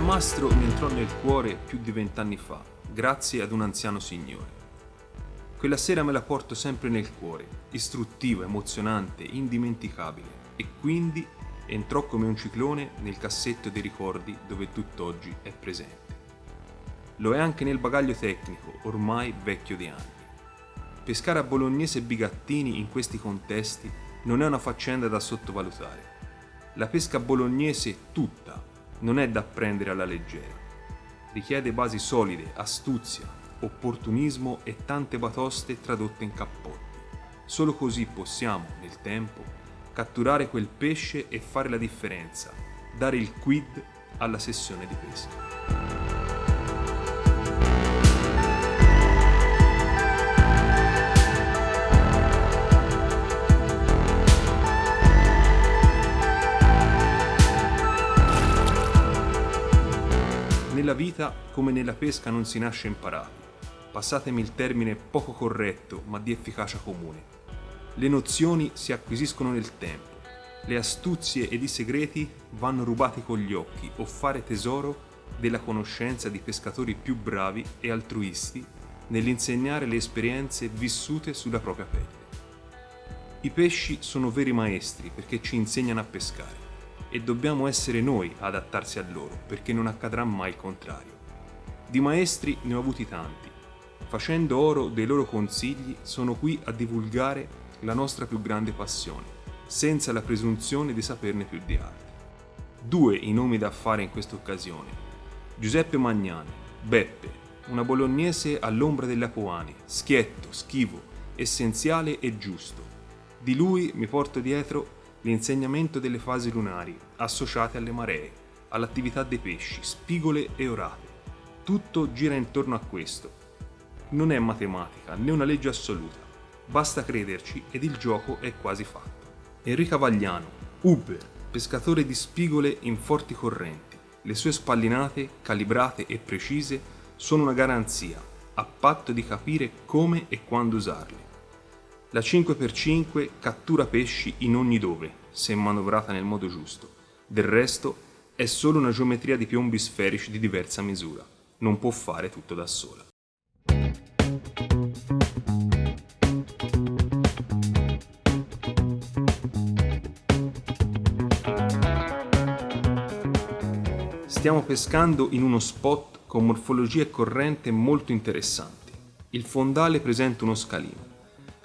Salmastro mi entrò nel cuore più di 20 anni fa, grazie ad un anziano signore. Quella sera me la porto sempre nel cuore, istruttiva, emozionante, indimenticabile, e quindi entrò come un ciclone nel cassetto dei ricordi dove tutt'oggi è presente. Lo è anche nel bagaglio tecnico, ormai vecchio di anni. Pescare a Bolognese e Bigattini in questi contesti non è una faccenda da sottovalutare. La pesca bolognese tutta non è da prendere alla leggera. Richiede basi solide, astuzia, opportunismo e tante batoste tradotte in cappotti. Solo così possiamo, nel tempo, catturare quel pesce e fare la differenza, dare il quid alla sessione di pesca. Nella vita, come nella pesca, non si nasce imparati. Passatemi il termine poco corretto, ma di efficacia comune. Le nozioni si acquisiscono nel tempo. Le astuzie ed i segreti vanno rubati con gli occhi o fare tesoro della conoscenza di pescatori più bravi e altruisti nell'insegnare le esperienze vissute sulla propria pelle. I pesci sono veri maestri perché ci insegnano a pescare. E dobbiamo essere noi ad adattarsi a loro, perché non accadrà mai il contrario. Di maestri ne ho avuti tanti. Facendo oro dei loro consigli, sono qui a divulgare la nostra più grande passione, senza la presunzione di saperne più di altri. 2 i nomi da fare in questa occasione. Giuseppe Magnani, Beppe, una bolognese all'ombra delle Apuane, schietto, schivo, essenziale e giusto. Di lui mi porto dietro l'insegnamento delle fasi lunari associate alle maree, all'attività dei pesci, spigole e orate. Tutto gira intorno a questo. Non è matematica né una legge assoluta. Basta crederci ed il gioco è quasi fatto. Enrica Vagliano, Uber, pescatore di spigole in forti correnti. Le sue spallinate, calibrate e precise, sono una garanzia, a patto di capire come e quando usarle. La 5x5 cattura pesci in ogni dove, se manovrata nel modo giusto. Del resto è solo una geometria di piombi sferici di diversa misura. Non può fare tutto da sola. Stiamo pescando in uno spot con morfologia e corrente molto interessanti. Il fondale presenta uno scalino.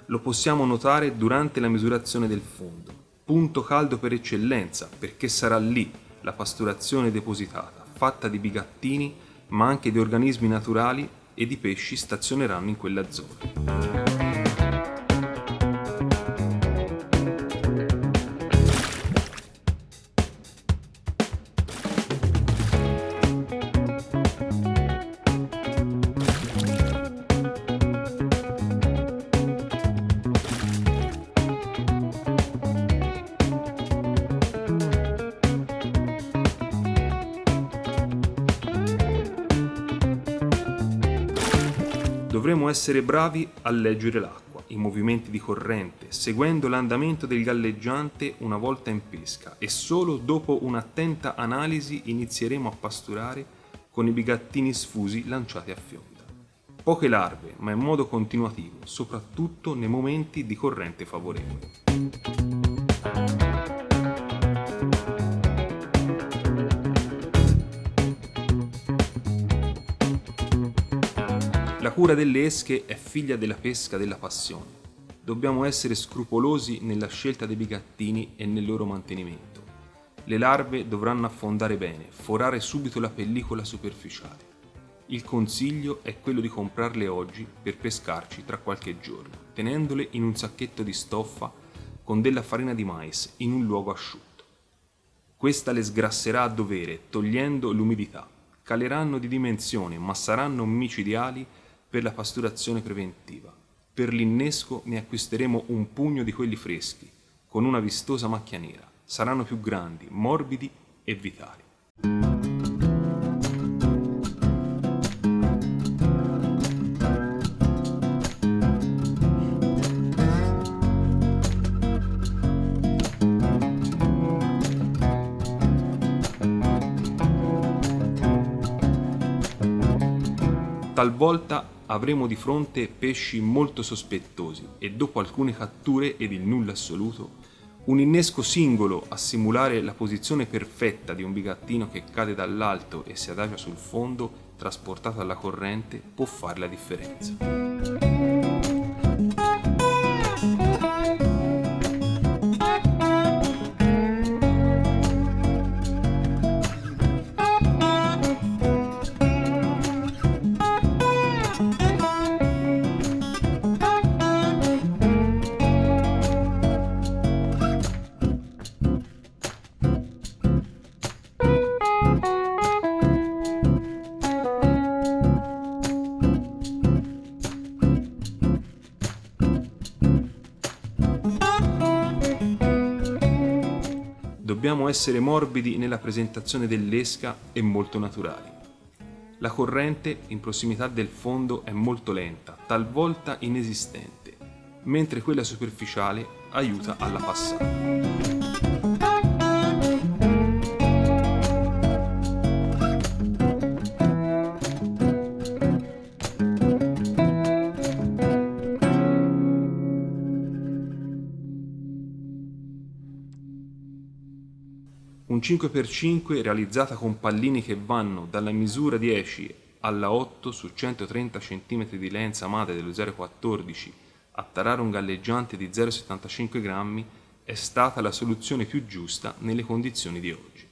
Lo possiamo notare durante la misurazione del fondo, punto caldo per eccellenza perché sarà lì la pasturazione depositata, fatta di bigattini ma anche di organismi naturali e di pesci stazioneranno in quella zona. Dovremo essere bravi a leggere l'acqua, i movimenti di corrente, seguendo l'andamento del galleggiante una volta in pesca e solo dopo un'attenta analisi inizieremo a pasturare con i bigattini sfusi lanciati a fionda. Poche larve, ma in modo continuativo, soprattutto nei momenti di corrente favorevole. La cura delle esche è figlia della pesca della passione. Dobbiamo essere scrupolosi nella scelta dei bigattini e nel loro mantenimento. Le larve dovranno affondare bene, forare subito la pellicola superficiale. Il consiglio è quello di comprarle oggi per pescarci tra qualche giorno, tenendole in un sacchetto di stoffa con della farina di mais in un luogo asciutto. Questa le sgrasserà a dovere, togliendo l'umidità. Caleranno di dimensione, ma saranno micidiali per la pasturazione preventiva. Per l'innesco ne acquisteremo un pugno di quelli freschi, con una vistosa macchia nera. Saranno più grandi, morbidi e vitali. Talvolta avremo di fronte pesci molto sospettosi e dopo alcune catture ed il nulla assoluto, un innesco singolo a simulare la posizione perfetta di un bigattino che cade dall'alto e si adagia sul fondo, trasportato alla corrente, può fare la differenza. Dobbiamo essere morbidi nella presentazione dell'esca e molto naturali. La corrente in prossimità del fondo è molto lenta, talvolta inesistente, mentre quella superficiale aiuta alla passata. Un 5x5 realizzata con pallini che vanno dalla misura 10 alla 8 su 130 cm di lenza madre dello 0,14 a tarare un galleggiante di 0,75 grammi è stata la soluzione più giusta nelle condizioni di oggi.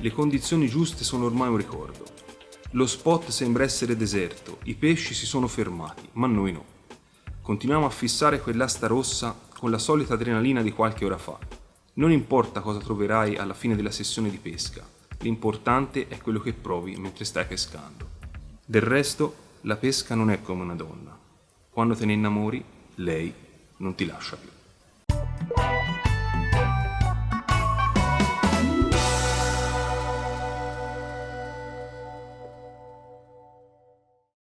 Le condizioni giuste sono ormai un ricordo. Lo spot sembra essere deserto, i pesci si sono fermati, ma noi no. Continuiamo a fissare quell'asta rossa con la solita adrenalina di qualche ora fa. Non importa cosa troverai alla fine della sessione di pesca, l'importante è quello che provi mentre stai pescando. Del resto, la pesca non è come una donna. Quando te ne innamori, lei non ti lascia più.